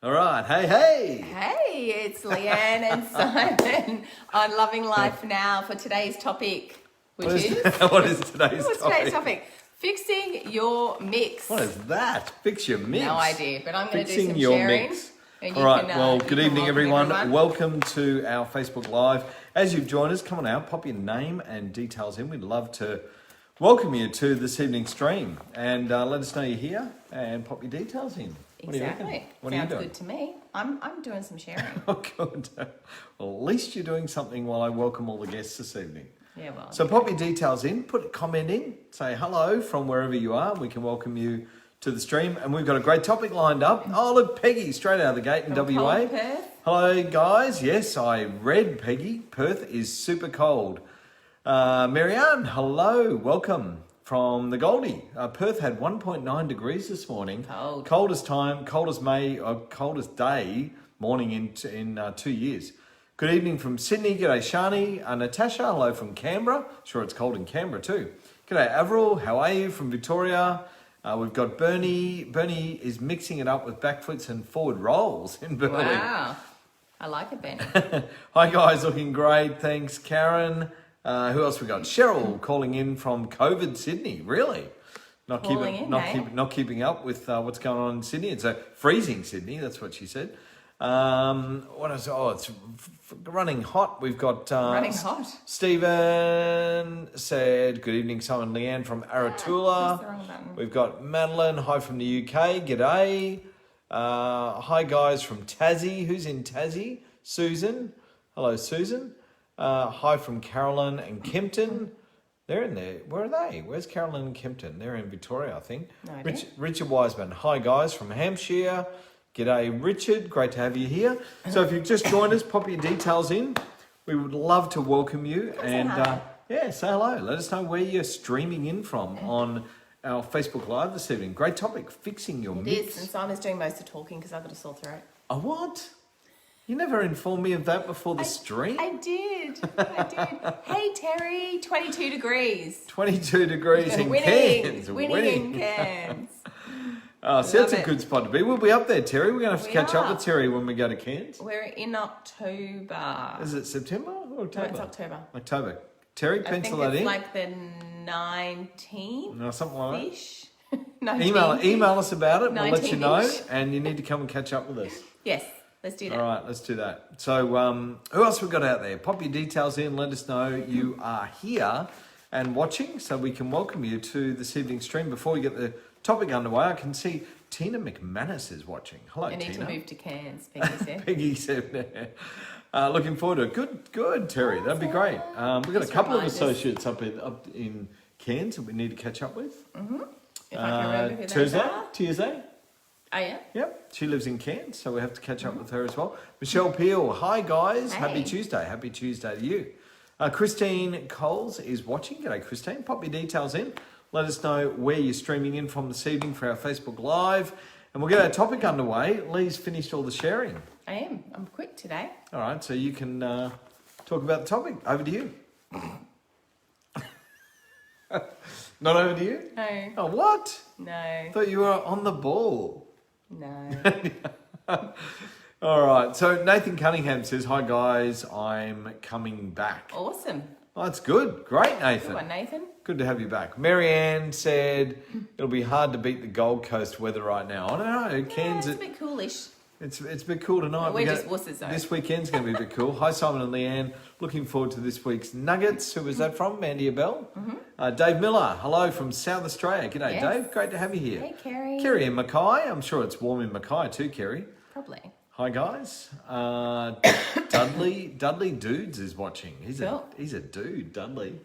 All right. Hey. Hey, it's Leanne and Simon on Loving Life Now for today's topic, which is... What is today's What's topic? today's topic? Fixing your mix. What is that? Fix your mix. No idea, but I'm going to do Fixing some your sharing. mix. And All right. Well, good evening, everyone. Welcome to our Facebook Live. As you've joined us, come on out, pop your name and details in. We'd love to welcome you to this evening's stream and let us know you're here and pop your details in. Exactly. What Sounds are you doing? good to me. I'm doing some sharing. Oh, good. Well, at least you're doing something while I welcome all the guests this evening. Yeah, well. So pop your details in, put a comment in, say hello from wherever you are. We can welcome you to the stream. And we've got a great topic lined up. Oh, look, Peggy, straight out of the gate in From WA. cold Perth. Hello, guys. Yes, I read Peggy. Perth is super cold. Marianne, hello. Welcome from the Goldie. Perth had 1.9 degrees this morning. Cold. Coldest day morning in 2 years. Good evening from Sydney. G'day, Shani. Natasha, hello from Canberra. Sure, it's cold in Canberra too. G'day, Avril. How are you from Victoria? We've got Bernie. Bernie is mixing it up with backflips and forward rolls in Bernie. Wow. I like it, Benny. Hi, guys. Looking great. Thanks, Karen. Who else we got? Cheryl calling in from COVID Sydney. Really? Not keeping up with what's going on in Sydney. It's a freezing Sydney. That's what she said. What else? Oh, it's running hot. We've got Running hot. Stephen said, good evening, Simon and Leanne from Aratula. Press the wrong button. We've got Madeline, hi from the UK. G'day. Hi, guys from Tassie. Who's in Tassie? Susan. Hello, Susan. Hi from Carolyn and Kempton. They're in there. Where are they? Where's Carolyn and Kempton? They're in Victoria, I think. No idea. Richard Wiseman. Hi, guys from Hampshire. G'day, Richard. Great to have you here. So if you've just joined us, pop your details in. We would love to welcome you. And say hello. Let us know where you're streaming in from on our Facebook Live this evening. Great topic, fixing your mix. It is, and Simon's doing most of the talking because I've got a sore throat. Oh, what? You never informed me of that before the stream? I did. Hey, Terry, 22 degrees. 22 degrees in Cairns. Winning in Cairns. Oh, so that's a good spot to be. We'll be up there, Terry. We're going to have to catch up with Terry when we go to Cairns. We're in October. Is it September or October? No, it's October. October. Terry, pencil that in. I think it's like the 19th. No, something like that. Ish. Email us about it. We'll let you know. 19-ish. And you need to come and catch up with us. Yes, let's do that. All right, let's do that. So who else we got out there? Pop your details in. Let us know you are here and watching so we can welcome you to this evening's stream. Before we get the topic underway, I can see Tina McManus is watching. Hello, Tina. I need to move to Cairns, Peggy said. Peggy said, looking forward to it. Good, Terry. That'd be great. We've got a couple of associates up in Cairns that we need to catch up with. Mm-hmm. If I can remember who those are. Tuesday. Oh, yeah? Yep. She lives in Cairns, so we have to catch up with her as well. Michelle Peel. Hi, guys. Hey. Happy Tuesday. Happy Tuesday to you. Christine Coles is watching. G'day, Christine. Pop your details in. Let us know where you're streaming in from this evening for our Facebook Live. And we'll get our topic underway. Lee's finished all the sharing. I am. I'm quick today. All right, so you can talk about the topic. Over to you. Not over to you? No. Oh, what? No. Thought you were on the ball. No. All right, so Nathan Cunningham says, hi, guys, I'm coming back. Awesome. Oh, that's good. Great, Nathan. Good one, Nathan. Good to have you back. Marianne said it'll be hard to beat the Gold Coast weather right now. I don't know. Cairns, it's a bit coolish. It's a bit cool tonight. We're just wusses, though. This weekend's going to be a bit cool. Hi, Simon and Leanne. Looking forward to this week's Nuggets. Who was that from? Mandy Abel? Mm-hmm. Dave Miller. Hello from South Australia. G'day, yes. Dave. Great to have you here. Hey, Kerry. Kerry in Mackay. I'm sure it's warm in Mackay too, Kerry. Probably. Hi, guys. Dudley Dudes is watching. He's a dude, Dudley.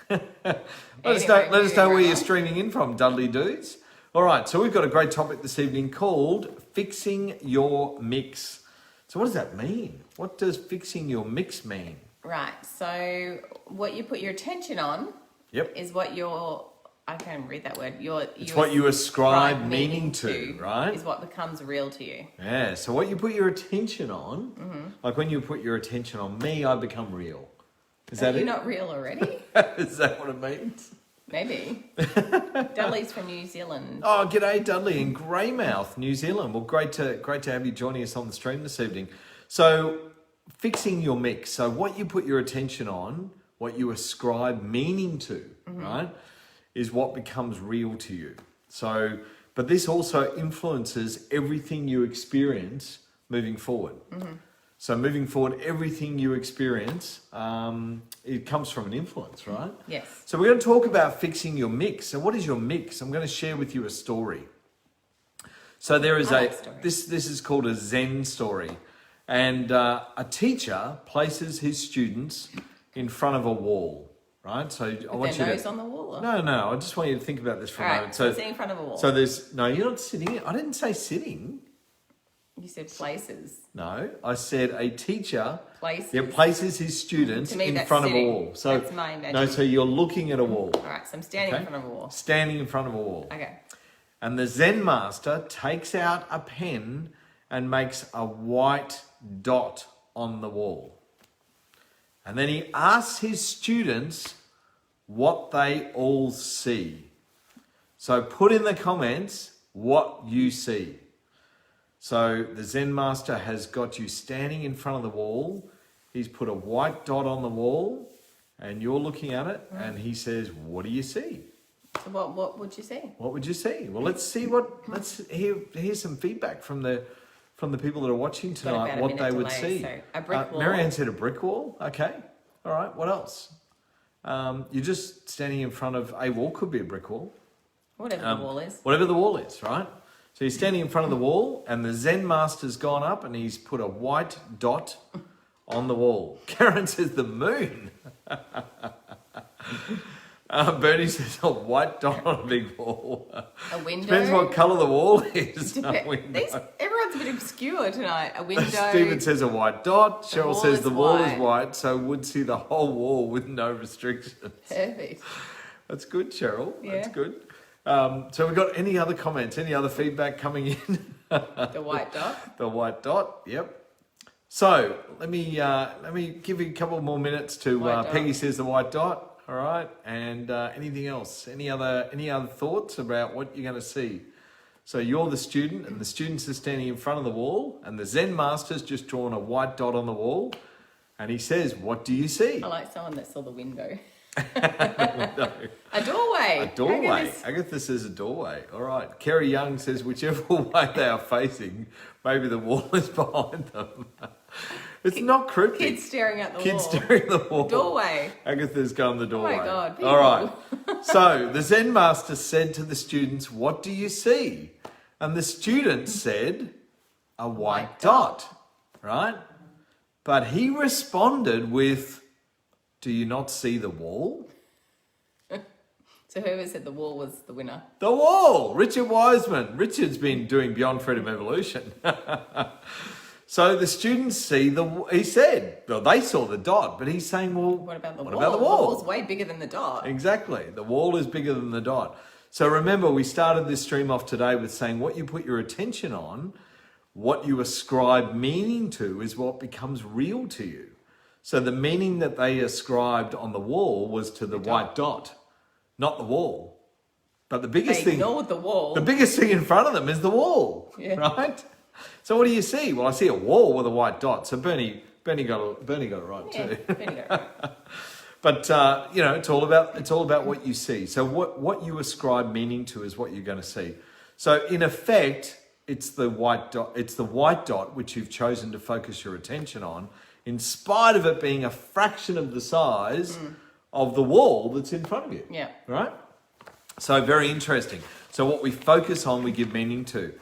Let us know where you're streaming in from, Dudley Dudes. All right, so we've got a great topic this evening called Fixing Your Mix. So what does that mean? What does fixing your mix mean? Right, so what you put your attention on is what your... I can't read that word. It's what you ascribe meaning to, right? Is what becomes real to you. Yeah, so what you put your attention on, like when you put your attention on me, I become real. Is that it? You're not real already? Is that what it means? Maybe. Dudley's from New Zealand. Oh, g'day, Dudley in Greymouth, New Zealand. Well, great to have you joining us on the stream this evening. So, fixing your mix. So, what you put your attention on, what you ascribe meaning to, right, is what becomes real to you. So, but this also influences everything you experience moving forward. So moving forward, everything you experience, it comes from an influence, right? Yes. So we're going to talk about fixing your mix. So what is your mix? I'm going to share with you a story. So there is this is called a Zen story. And a teacher places his students in front of a wall, right? So I want you to... nose on the wall? Or? No. I just want you to think about this for a moment. So sitting in front of a wall. So you're not sitting. I didn't say sitting. You said places. No, I said a teacher places, places his students in front of a wall. So that's my imagination. No, so you're looking at a wall. All right, so I'm standing in front of a wall. Standing in front of a wall. Okay. And the Zen master takes out a pen and makes a white dot on the wall. And then he asks his students what they all see. So put in the comments what you see. So the Zen master has got you standing in front of the wall. He's put a white dot on the wall and you're looking at it and he says, what do you see? So what would you see? What would you see? Well, let's hear some feedback from the people that are watching tonight, what they would see. So a brick wall. Marianne said a brick wall. Okay. All right. What else? You're just standing in front of a wall. Could be a brick wall. Whatever the wall is. Whatever the wall is, right? So you're standing in front of the wall and the Zen master's gone up and he's put a white dot on the wall. Karen says the moon. Bernie says a white dot on a big wall. A window. Depends what colour the wall is. Everyone's a bit obscure tonight. A window. Stephen says a white dot. Cheryl says the wall is white, so would see the whole wall with no restrictions. Perfect. That's good, Cheryl. Yeah. That's good. So we've got any other comments, any other feedback coming in? The white dot. The white dot. Yep. So let me give you a couple more minutes to. Peggy says the white dot. All right. And anything else? Any other thoughts about what you're going to see? So you're the student, and the students are standing in front of the wall, and the Zen master's just drawn a white dot on the wall, and he says, "What do you see?" I like someone that saw the window. No. A doorway. A doorway. Agatha says a doorway. All right. Kerry Young says whichever way they are facing, maybe the wall is behind them. It's not cryptic. Kids staring at the wall. Kids staring at the wall. Doorway. Agatha's gone the doorway. Oh my God. People. All right. So the Zen master said to the students, "What do you see?" And the students said, "A white dot." Right? But he responded with, "Do you not see the wall?" So whoever said the wall was the winner. The wall! Richard Wiseman. Richard's been doing Beyond Freedom Evolution. So the students he said, well, they saw the dot, but he's saying, well, what about the wall? About the wall? The wall's way bigger than the dot. Exactly. The wall is bigger than the dot. So remember, we started this stream off today with saying what you put your attention on, what you ascribe meaning to is what becomes real to you. So the meaning that they ascribed on the wall was to the white dot, not the wall. But the biggest thing... They ignored the wall. The biggest thing in front of them is the wall, right? So what do you see? Well, I see a wall with a white dot. So Bernie got it right too. Bernie got it right. But it's all about what you see. So what you ascribe meaning to is what you're going to see. So in effect, it's the white dot. It's the white dot which you've chosen to focus your attention on, in spite of it being a fraction of the size of the wall that's in front of you. Yeah. Right? So very interesting. So what we focus on, we give meaning to.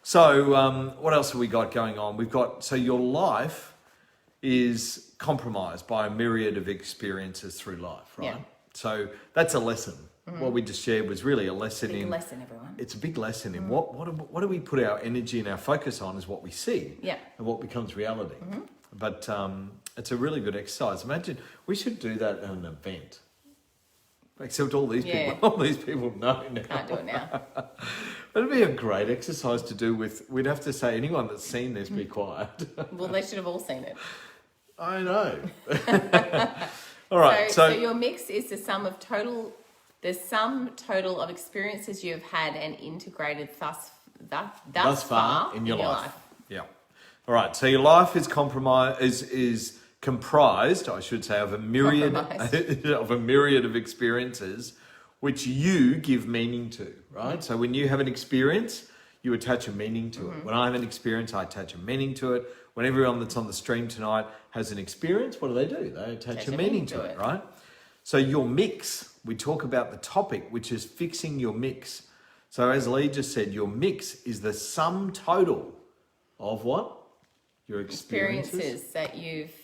So what else have we got going on? So your life is compromised by a myriad of experiences through life, right? Yeah. So that's a lesson. What we just shared was really a lesson big lesson, everyone. It's a big lesson in what do we put our energy and our focus on is what we see. Yeah. And what becomes reality. But it's a really good exercise. Imagine we should do that at an event. Except all these people know now. Can't do it now. It'd be a great exercise to do we'd have to say, anyone that's seen this, be quiet. Well, they should have all seen it. I know. All right. So your mix is the sum of total the sum total of experiences you've had and integrated thus far in your life. Yeah. All right. So your life is is comprised, I should say, of a myriad of experiences which you give meaning to, right? So when you have an experience, you attach a meaning to it. When I have an experience, I attach a meaning to it. When everyone that's on the stream tonight has an experience, what do? They attach a meaning to it, right? So your mix, we talk about the topic, which is fixing your mix. So as Lee just said, your mix is the sum total of what? Your experiences that you've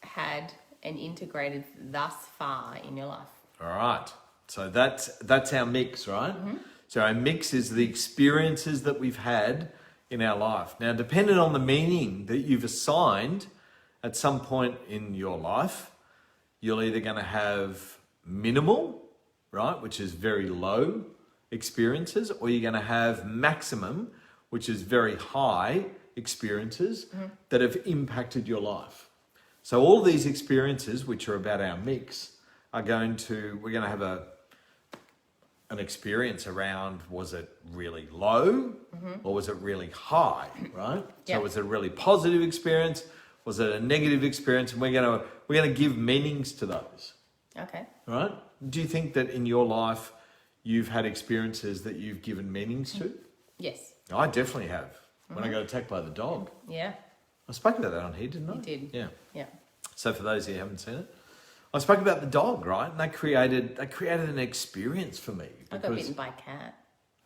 had and integrated thus far in your life. All right. So that's our mix, right? So our mix is the experiences that we've had in our life. Now, depending on the meaning that you've assigned at some point in your life, you're either going to have minimal, right, which is very low experiences, or you're going to have maximum, which is very high experiences that have impacted your life. So all these experiences, which are about our mix, we're going to have an experience around, was it really low or was it really high, right? Yep. So was it a really positive experience? Was it a negative experience? And we're going to give meanings to those. Okay. Right? Do you think that in your life you've had experiences that you've given meanings to? Yes. I definitely have. When I got attacked by the dog. Yeah. I spoke about that on here, didn't I? You did. Yeah. Yeah. So for those who haven't seen it, I spoke about the dog, right? And they created an experience for me. I got bitten by a cat.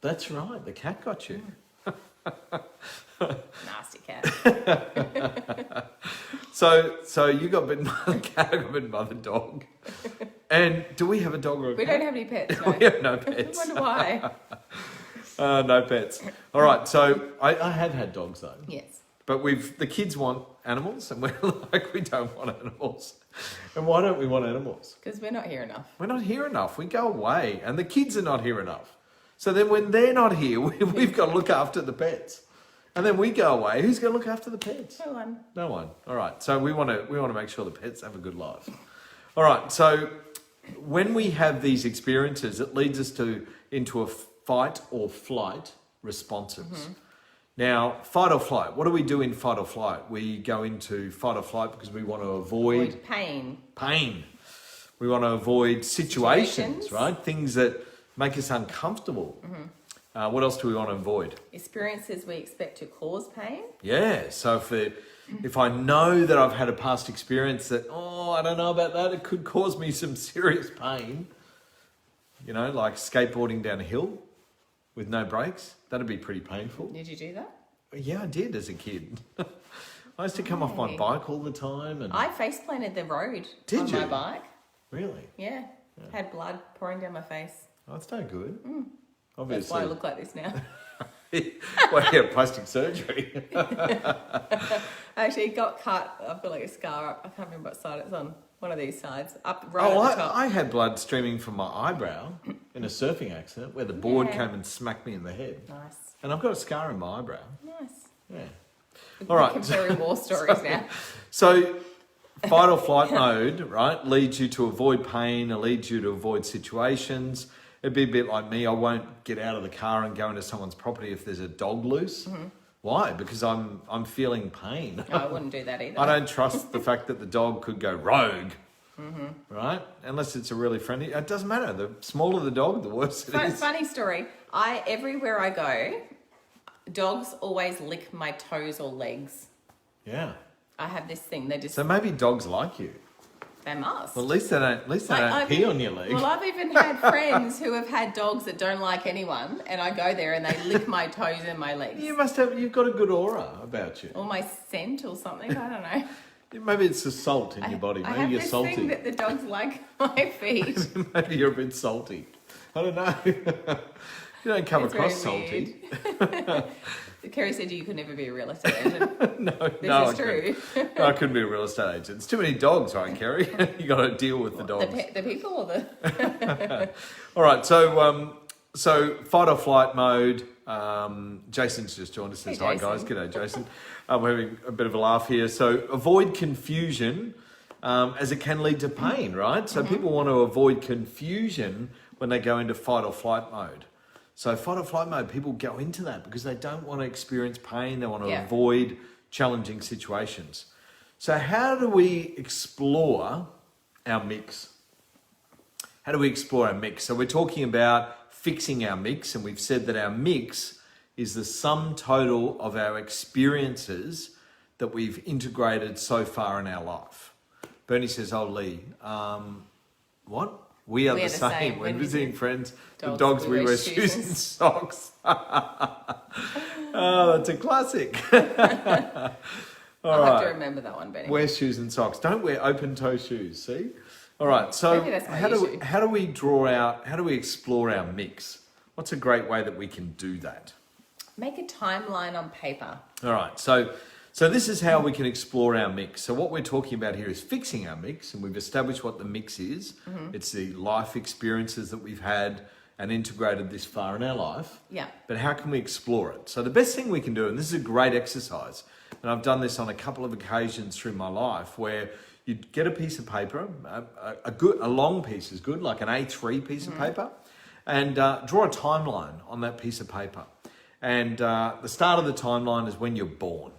That's right. The cat got you. Nasty cat. So you got bitten by the cat, I got bitten by the dog. And do we have a dog or a cat? We don't have any pets, no. We have no pets. I wonder why. No pets. All right. So I have had dogs though. Yes. But the kids want animals, and we're like, we don't want animals. And why don't we want animals? Because we're not here enough. We're not here enough. We go away, and the kids are not here enough. So then when they're not here, we've got to look after the pets. And then we go away. Who's going to look after the pets? No one. No one. All right. So we want to make sure the pets have a good life. All right. So when we have these experiences, it leads us into a fight or flight responses. Now, fight or flight. What do we do in fight or flight? We go into fight or flight because we want to avoid pain. We want to avoid situations, right? Things that make us uncomfortable. What else do we want to avoid? Experiences we expect to cause pain. Yeah. So if I know that I've had a past experience that, I don't know about that, it could cause me some serious pain. You know, like skateboarding down a hill with no brakes. That'd be pretty painful. Did you do that? Yeah, I did as a kid. I used to come off my bike all the time. And I face planted the road on my bike. Really? Yeah. Had blood pouring down my face. Oh, that's no good. Obviously. That's why I look like this now. Well, yeah, plastic surgery. I actually got cut. I've got like a scar up. I can't remember what side it's on. One of these sides. Up right at the top. I had blood streaming from my eyebrow in a surfing accident where the board came and smacked me in the head. Nice. And I've got a scar in my eyebrow. Nice. Yeah. All right. Comparing war stories now. So fight or flight mode, right, leads you to avoid pain, it leads you to avoid situations. It'd be a bit like me. I won't get out of the car and go into someone's property if there's a dog loose. Why? Because I'm feeling pain. No, I wouldn't do that either. I don't trust the fact that the dog could go rogue, right? Unless it's a really friendly. It doesn't matter. The smaller the dog, the worse it is. Funny story. Everywhere I go, dogs always lick my toes or legs. Yeah. I have this thing. They just. So maybe dogs like you. They must. Well, at least they don't pee on your leg. Well, I've even had friends who have had dogs that don't like anyone, and I go there and they lick my toes and my legs. You've got a good aura about you. Or my scent or something. I don't know. Maybe it's the salt in your body. Maybe you're salty. I have this thing that the dogs like my feet. Maybe you're a bit salty. I don't know. You don't come across salty. Kerry said you could never be a real estate agent. No, is true. No, I couldn't be a real estate agent. It's too many dogs, right, Kerry? You got to deal with the dogs. The people or the? All right, so fight or flight mode. Jason's just joined us. Says, hi guys, g'day Jason. We're having a bit of a laugh here. So avoid confusion, as it can lead to pain, right? So people want to avoid confusion when they go into fight or flight mode. So fight or flight mode, people go into that because they don't want to experience pain. They want to avoid challenging situations. So how do we explore our mix? How do we explore our mix? So we're talking about fixing our mix, and we've said that our mix is the sum total of our experiences that we've integrated so far in our life. Bernie says, "Oh, Lee, what? We are the same. When visiting friends with dogs, we wear shoes and socks." Oh, that's a classic. I'll have to remember that one, Benny. Wear shoes and socks. Don't wear open-toe shoes, see? All right, so how do we explore our mix? What's a great way that we can do that? Make a timeline on paper. All right, so this is how we can explore our mix. So what we're talking about here is fixing our mix, and we've established what the mix is. It's the life experiences that we've had and integrated this far in our life. Yeah. But how can we explore it? So the best thing we can do, and this is a great exercise, and I've done this on a couple of occasions through my life, where you get a piece of paper, a long piece is good, like an A3 piece of paper, and draw a timeline on that piece of paper. And the start of the timeline is when you're born.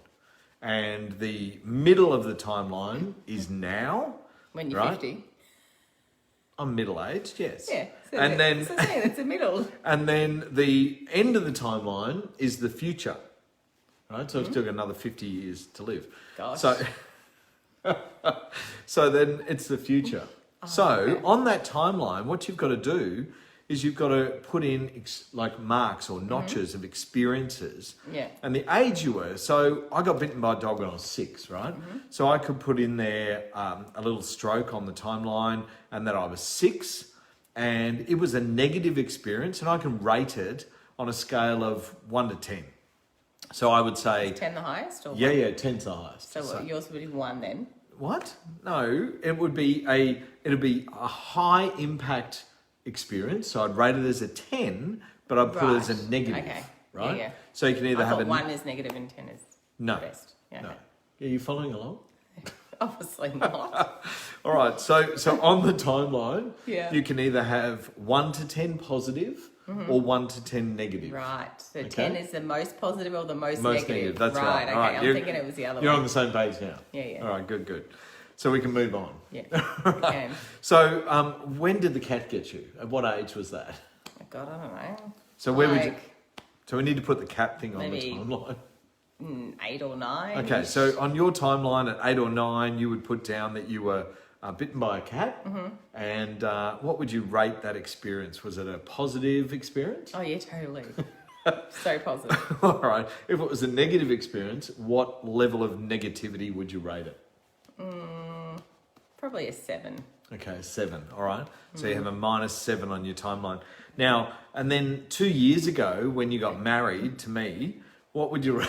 And the middle of the timeline is now. When you're 50. I'm middle-aged, yes. Yeah. So and then that's the middle. And then the end of the timeline is the future. Right? So I've still got another 50 years to live. Gosh. So then it's the future. On that timeline, what you've got to do is you've got to put in like marks or notches of experiences. Yeah. And the age you were. So I got bitten by a dog when I was 6, right? So I could put in there a little stroke on the timeline, and that I was 6, and it was a negative experience, and I can rate it on a scale of 1 to 10. So I would say... Is 10 the highest? Or yeah, 10's the highest. So yours would be 1 then? What? No, it'd be a high impact experience. So I'd rate it as a 10, but I'd put it as a negative. Okay. Right? Yeah. So you can either have 1 is negative and 10 is the best. Yeah, no. Are you following along? Obviously not. All right. So on the timeline, yeah, you can either have 1 to 10 positive or 1 to 10 negative. Right. So 10 is the most positive or the most negative. That's right. Okay. All right. I'm thinking it was the other one. You're on the same page now. Yeah. All right. Good. So we can move on. Yeah. We can. So when did the cat get you? At what age was that? Oh God, I don't know. So where would you? So we need to put the cat thing on the maybe timeline. 8 or 9. Okay, so on your timeline at 8 or 9, you would put down that you were bitten by a cat. And what would you rate that experience? Was it a positive experience? Oh yeah, totally. So positive. All right. If it was a negative experience, what level of negativity would you rate it? Probably a 7. Okay, 7. All right. So you have a -7 on your timeline. Now, and then 2 years ago, when you got married to me, what would you rate?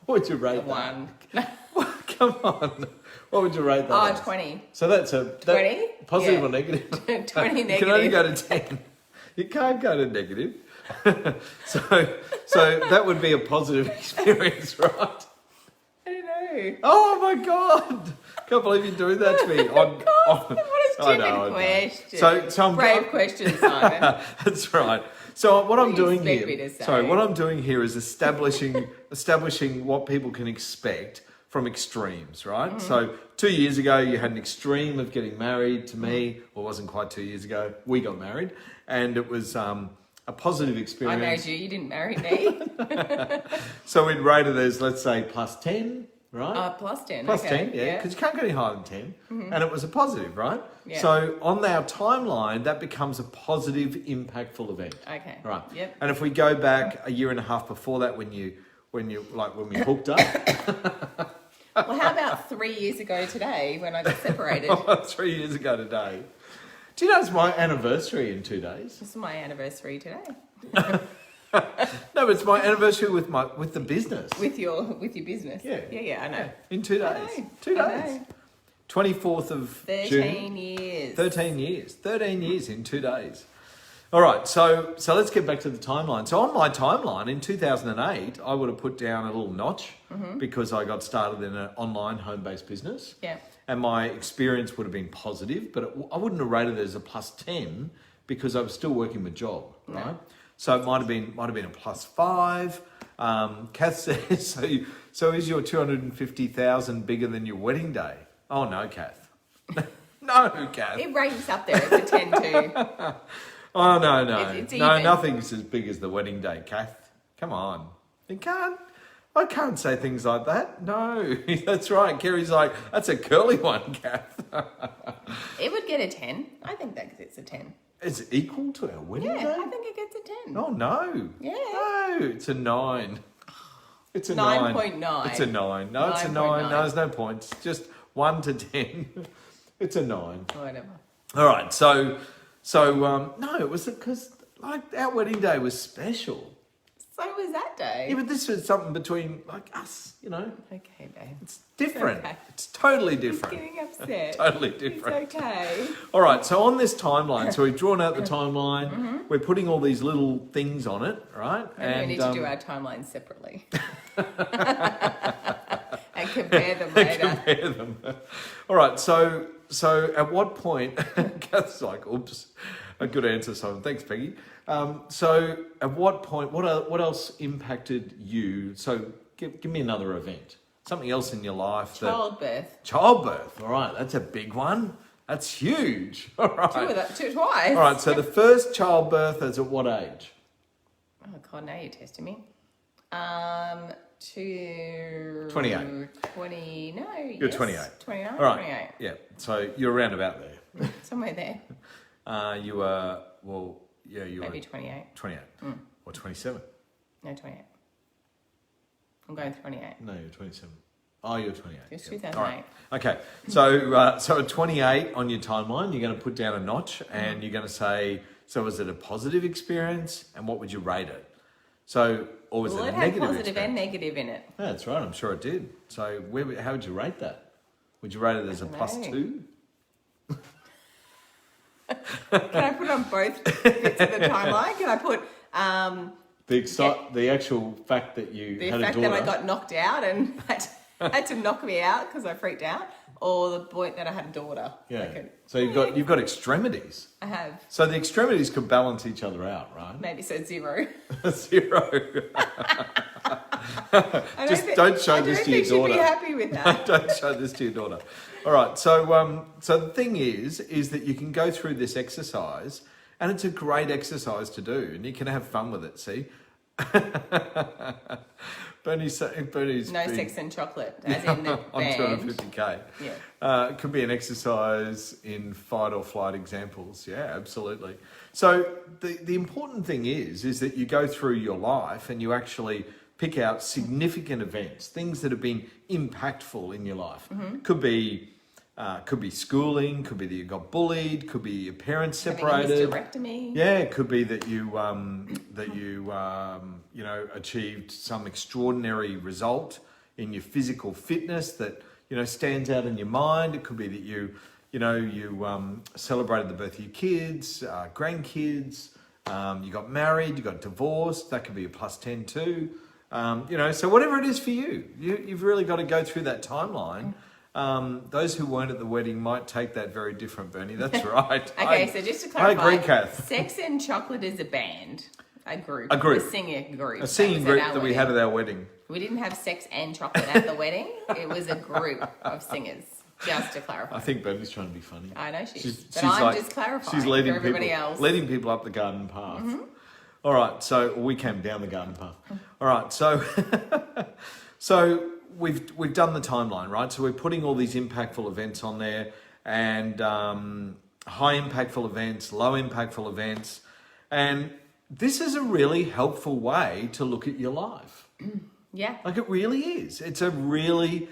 A that? 1. Come on. What would you rate that? 20. So that's 20? Positive or negative? 20 negative. You can only go to 10. You can't go to negative. so that would be a positive experience, right? I don't know. Oh my God! Can't believe you're doing that to me. What a stupid question. So I'm brave question, Simon. That's right. So what I'm doing expect here. me to say? Sorry, what I'm doing here is establishing what people can expect from extremes, right? So 2 years ago, you had an extreme of getting married to me. Well, it wasn't quite 2 years ago. We got married, and it was a positive experience. I married you. You didn't marry me. So we'd rate it as, let's say, +10. Right? Plus 10. Plus okay. 10, yeah. Because you can't go any higher than 10. And it was a positive, right? Yeah. So on our timeline, that becomes a positive, impactful event. Okay. Right. Yep. And if we go back a year and a half before that, when we hooked up. Well, how about 3 years ago today when I got separated? 3 years ago today. Do you know it's my anniversary in 2 days? This is my anniversary today. No, but it's my anniversary with the business. With your business. Yeah. Yeah, I know. In 2 days. I know. 2 days. 24th of 13 June. years. 13 years. 13 years in 2 days. All right, so let's get back to the timeline. So on my timeline in 2008, I would have put down a little notch because I got started in an online home-based business. Yeah. And my experience would have been positive, but I wouldn't have rated it as a +10 because I was still working my job, right? So it might have been a +5. Kath says, so is your 250,000 bigger than your wedding day? Oh no, Kath. No, Kath. It ranks up there. It's a 10 too. Oh no. It's No, even. nothing's as big as the wedding day, Kath. Come on. I can't say things like that. No, that's right. Kerry's like, that's a curly one, Kath. It would get a 10. I think that it's a 10. It's equal to our wedding Yeah, day? I think it gets a 10. Oh, no. Yeah. No, it's a 9. It's a 9. 9.9. It's a 9. No, it's a 9. No, there's no points. Just 1 to 10. It's a 9. Whatever. All right. So no, it was because like our wedding day was special. So was that day. Yeah, but this was something between like us, Okay, babe. It's different. Okay. It's totally He's different. getting upset. Totally different. It's okay. All right, so on this timeline, so we've drawn out the timeline. We're putting all these little things on it, right? Maybe we need to do our timelines separately. And compare them later. compare them. All right, so at what point? Kath's like, oops, a good answer, Simon. Thanks, Peggy. So at what point? What else impacted you? So give me another event. Something else in your life. Childbirth. Childbirth. All right, that's a big one. That's huge. All right. Two twice. All right, so the first childbirth is at what age? Oh God, now you're testing me. To 28. 20. No, You're 28. 29. All right. 28. Yeah. So you're around about there. Somewhere there. You were you Maybe were 28. 28 or 27. No, 28. I'm going 28. No, you're 27. Oh, you're 28. It was Yeah. 2008. All right. Okay. So at 28 on your timeline, you're going to put down a notch and you're going to say, so was it a positive experience and what would you rate it? So, or was it a It had negative positive experience? and negative in it. Yeah, that's right. I'm sure it did. So how would you rate that? Would you rate it as a I don't +2? Can I put on both bits of the timeline? Can I put The actual fact that you the had a fact daughter. that I got knocked out and had to knock me out because I freaked out, or the point that I had a daughter? Yeah. So you've got extremities. I have. So the extremities could balance each other out, right? Maybe so 0. 0. Just don't show this to your daughter. I don't think she'd be happy with that. Don't show this to your daughter. All right. So the thing is that you can go through this exercise, and it's a great exercise to do, and you can have fun with it. See. Bernie's No been, sex and chocolate, as in the on band. 250k. Yeah. It could be an exercise in fight or flight examples. Yeah, absolutely. So the important thing is that you go through your life and you actually pick out significant events, things that have been impactful in your life. Could be schooling, could be that you got bullied, could be your parents separated. Having a hysterectomy. Yeah, it could be that you achieved some extraordinary result in your physical fitness that stands out in your mind. It could be that you celebrated the birth of your kids, grandkids. You got married, you got divorced. That could be a +10 too. So whatever it is for you, you've really got to go through that timeline. Those who weren't at the wedding might take that very different, Bernie. That's right. Okay, so just to clarify, I agree, Kath. Sex and Chocolate is a band, a group. A singing group. A singing group that we had at our wedding. We didn't have Sex and Chocolate at the wedding. It was a group of singers, just to clarify. I think Bernie's trying to be funny. I know she's but she's I'm like- just clarifying She's leading for everybody people, else. leading people up the garden path. All right, so we came down the garden path. All right, so so we've done the timeline, right? So we're putting all these impactful events on there, and high impactful events, low impactful events, and this is a really helpful way to look at your life. Yeah. Like it really is. It's a really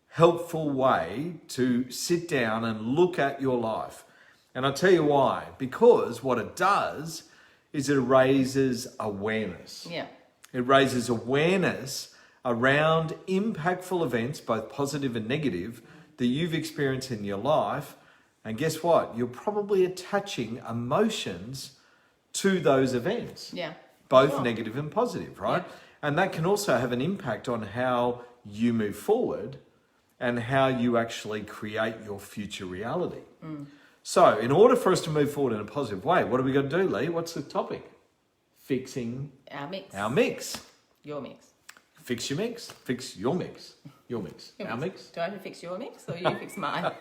helpful way to sit down and look at your life. And I'll tell you why. Because what it does is it raises awareness. Yeah. It raises awareness around impactful events, both positive and negative, that you've experienced in your life. And guess what? You're probably attaching emotions to those events. Yeah. Both Sure. negative and positive, right? Yeah. And that can also have an impact on how you move forward and how you actually create your future reality. So in order for us to move forward in a positive way, what do we got to do, Lee? What's the topic? Fixing Our mix. our mix. Your mix. Fix your mix. Fix your mix. Your mix. Your Our mix. Do I have to fix your mix or you fix mine?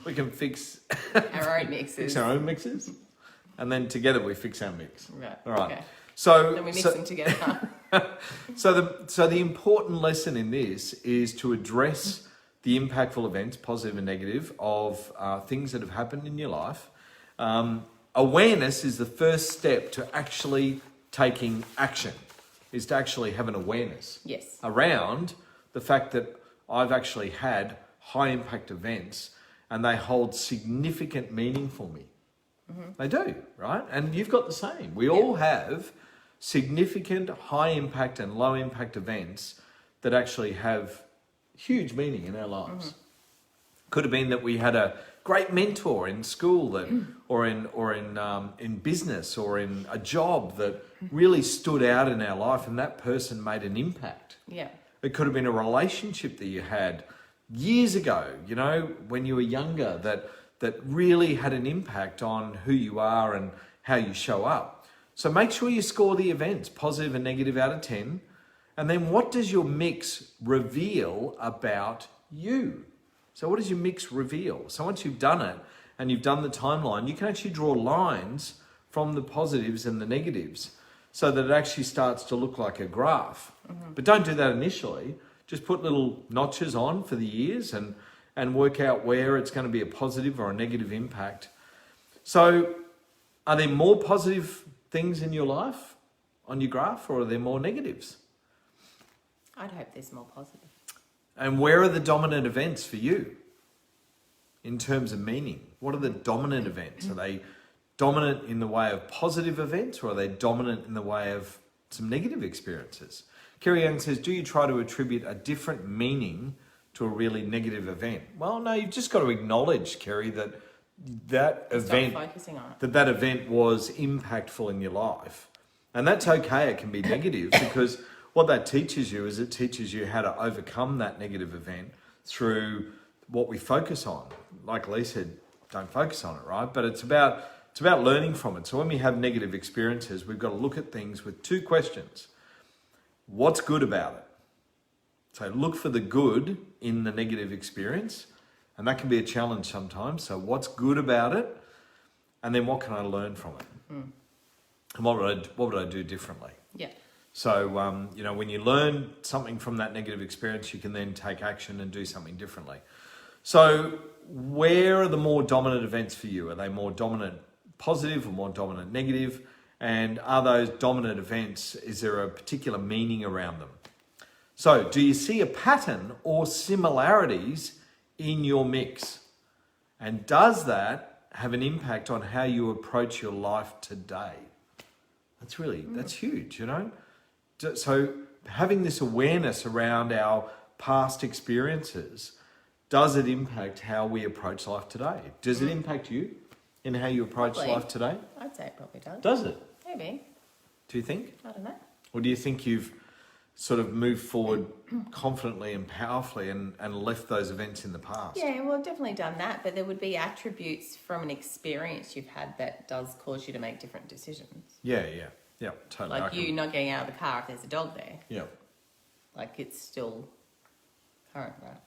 We can fix Our own mixes. fix our own mixes, and then together we fix our mix. Right. All right. Okay. So Then we mix them together. So the important lesson in this is to address the impactful events, positive and negative, of things that have happened in your life. Awareness is the first step to actually taking action, is to actually have an awareness Yes. around the fact that I've actually had high impact events and they hold significant meaning for me. They do, right? And you've got the same. We all have significant high impact and low impact events that actually have huge meaning in our lives. Could have been that we had a great mentor in school that, or in business or in a job that really stood out in our life, and that person made an impact. Yeah. It could have been a relationship that you had years ago, you know, when you were younger, that really had an impact on who you are and how you show up. So make sure you score the events, positive and negative out of 10. And then what does your mix reveal about you? So what does your mix reveal? So once you've done it and you've done the timeline, you can actually draw lines from the positives and the negatives so that it actually starts to look like a graph. But don't do that initially. Just put little notches on for the years and work out where it's going to be a positive or a negative impact. So are there more positive things in your life on your graph, or are there more negatives? I'd hope there's more positive. And where are the dominant events for you in terms of meaning? What are the dominant events? Are they dominant in the way of positive events, or are they dominant in the way of some negative experiences? Kerry Young says, do you try to attribute a different meaning to a really negative event? Well, no, you've just got to acknowledge, Kerry, that event, focusing on it. that event was impactful in your life. And that's okay, it can be negative, because what that teaches you is it teaches you how to overcome that negative event through what we focus on. Like Lee said, don't focus on it, right? But it's about learning from it. So when we have negative experiences, we've got to look at things with two questions. What's good about it? So look for the good in the negative experience, and that can be a challenge sometimes. So what's good about it? And then what can I learn from it? And what would I do differently? Yeah. So, when you learn something from that negative experience, you can then take action and do something differently. So where are the more dominant events for you? Are they more dominant positive or more dominant negative? And are those dominant events, is there a particular meaning around them? So do you see a pattern or similarities in your mix? And does that have an impact on how you approach your life today? That's huge, you know? So having this awareness around our past experiences, does it impact how we approach life today? Does it impact you in how you approach life today? I'd say it probably does. Does it? Maybe. Do you think? I don't know. Or do you think you've sort of moved forward confidently and powerfully and left those events in the past? Yeah, well, I've definitely done that, but there would be attributes from an experience you've had that does cause you to make different decisions. Yeah, totally. Like you not getting out of the car if there's a dog there. Yeah. Like it's still current, right?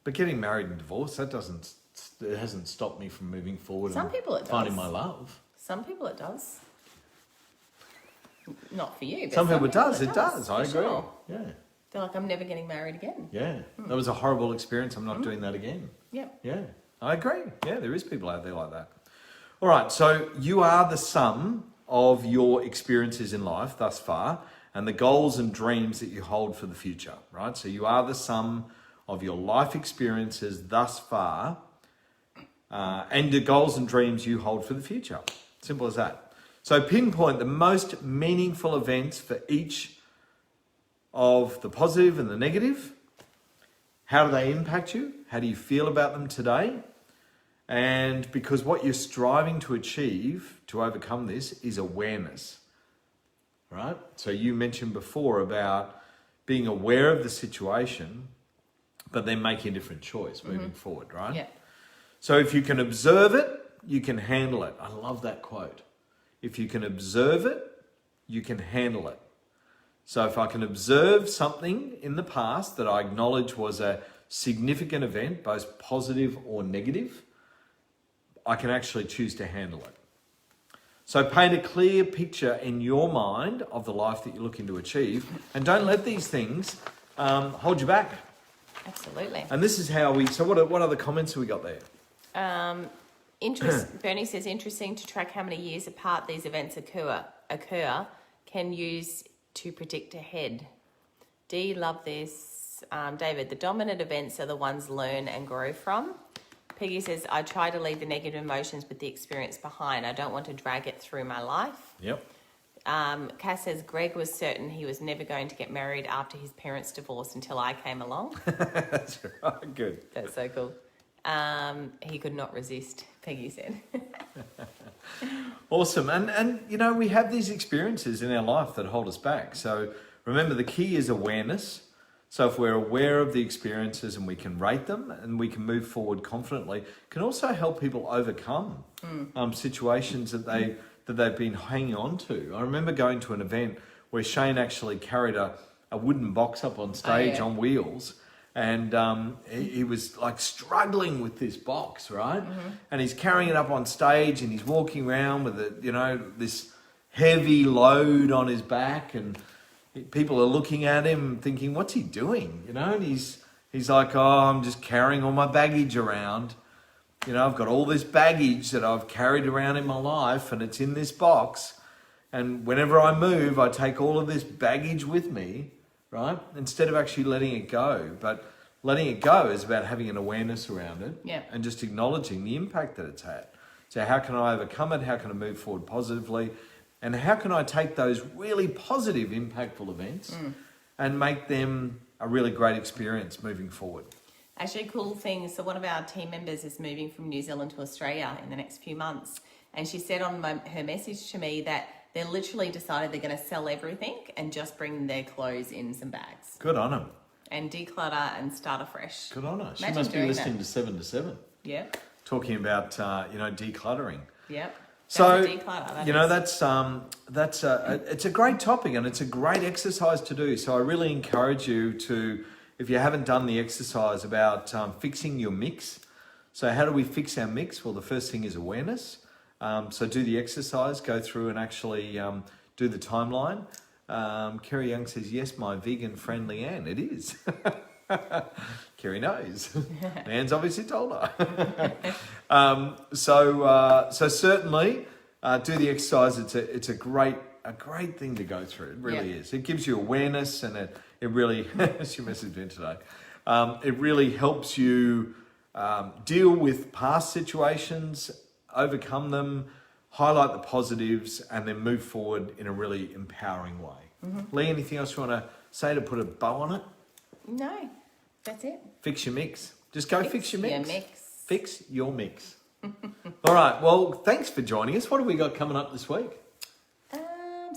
But getting married and divorced, it hasn't stopped me from moving forward. Some and people it does. finding my love. Some people it does. Not for you, but Some people it does. I for agree. sure. Yeah. They're like, I'm never getting married again. Yeah. That was a horrible experience. I'm not doing that again. Yep. Yeah. I agree. Yeah, there is people out there like that. All right. So you are the sum of your experiences in life thus far and the goals and dreams that you hold for the future, right? So you are the sum of your life experiences thus far and the goals and dreams you hold for the future. Simple as that. So pinpoint the most meaningful events for each of the positive and the negative. How do they impact you? How do you feel about them today? And because what you're striving to achieve to overcome this is awareness, right? So you mentioned before about being aware of the situation, but then making a different choice moving forward, right? Yeah. So if you can observe it you can handle it. I love that quote. If you can observe it, you can handle it. So if I can observe something in the past that I acknowledge was a significant event, both positive or negative, I can actually choose to handle it. So paint a clear picture in your mind of the life that you're looking to achieve, and don't let these things hold you back. Absolutely. And this is how so what other comments have we got there? Bernie says, interesting to track how many years apart these events occur can use to predict ahead. Dee, love this. David, the dominant events are the ones learn and grow from. Peggy says, I try to leave the negative emotions with the experience behind. I don't want to drag it through my life. Yep. Cass says, Greg was certain he was never going to get married after his parents' divorce until I came along. That's right. Good. That's so cool. He could not resist, Peggy said. Awesome. And you know, we have these experiences in our life that hold us back. So remember, the key is awareness. So if we're aware of the experiences and we can rate them and we can move forward confidently, can also help people overcome situations that they've been hanging on to. I remember going to an event where Shane actually carried a wooden box up on stage on wheels, and he was like struggling with this box, right? And he's carrying it up on stage and he's walking around with this heavy load on his back, and people are looking at him thinking, what's he doing? And he's like, oh, I'm just carrying all my baggage around. I've got all this baggage that I've carried around in my life, and it's in this box. And whenever I move, I take all of this baggage with me, right? Instead of actually letting it go. But letting it go is about having an awareness around it and just acknowledging the impact that it's had. So how can I overcome it? How can I move forward positively? And how can I take those really positive, impactful events and make them a really great experience moving forward? Actually, cool thing. So one of our team members is moving from New Zealand to Australia in the next few months. And she said on her message to me that they're literally decided they're going to sell everything and just bring their clothes in some bags. Good on them. And declutter and start afresh. Good on her. She Imagine must be listening that. to 7 to 7. Yep. Talking about, decluttering. Yep. So, That's it's a great topic and it's a great exercise to do. So I really encourage you to, if you haven't done the exercise about fixing your mix. So how do we fix our mix? Well, the first thing is awareness. So do the exercise, go through and actually do the timeline. Kerry Young says, yes, my vegan friend Leanne, it is. Kerry knows. Leanne's obviously told her. So certainly do the exercise. It's a great thing to go through. It really is. It gives you awareness, and it really, she messaged me today. It really helps you deal with past situations, overcome them, highlight the positives, and then move forward in a really empowering way. Lee, anything else you want to say to put a bow on it? No, that's it. Fix your mix. Just go fix your mix. Your mix. Fix your mix. All right. Well, thanks for joining us. What have we got coming up this week?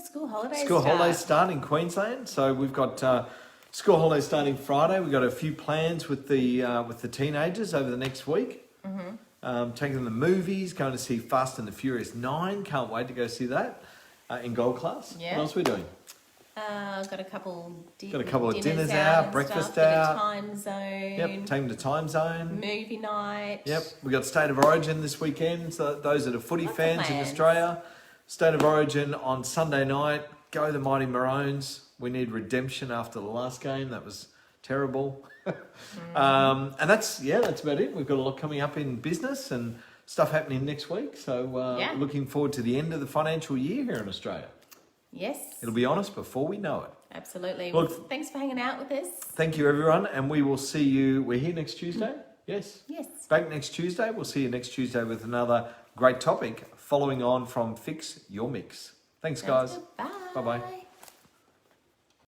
School holidays. School holidays start in Queensland. So we've got school holidays starting Friday. We've got a few plans with the teenagers over the next week. Taking them to movies, going to see Fast and the Furious 9. Can't wait to go see that in Gold Class. Yeah. What else are we doing? Got a couple of dinners out, breakfast out. Time zone. Yep, take them to Time Zone. Movie night. Yep, we got State of Origin this weekend. So those that are footy Lots of fans in plans. Australia, State of Origin on Sunday night. Go the Mighty Maroons. We need redemption after the last game. That was terrible. And that's about it. We've got a lot coming up in business and stuff happening next week. So looking forward to the end of the financial year here in Australia. Yes. It'll be on us before we know it. Absolutely. Look, well, thanks for hanging out with us. Thank you, everyone. And we will see you. We're here next Tuesday? Yes? Yes. Back next Tuesday. We'll see you next Tuesday with another great topic following on from Fix Your Mix. Thanks, guys. Bye. Bye-bye.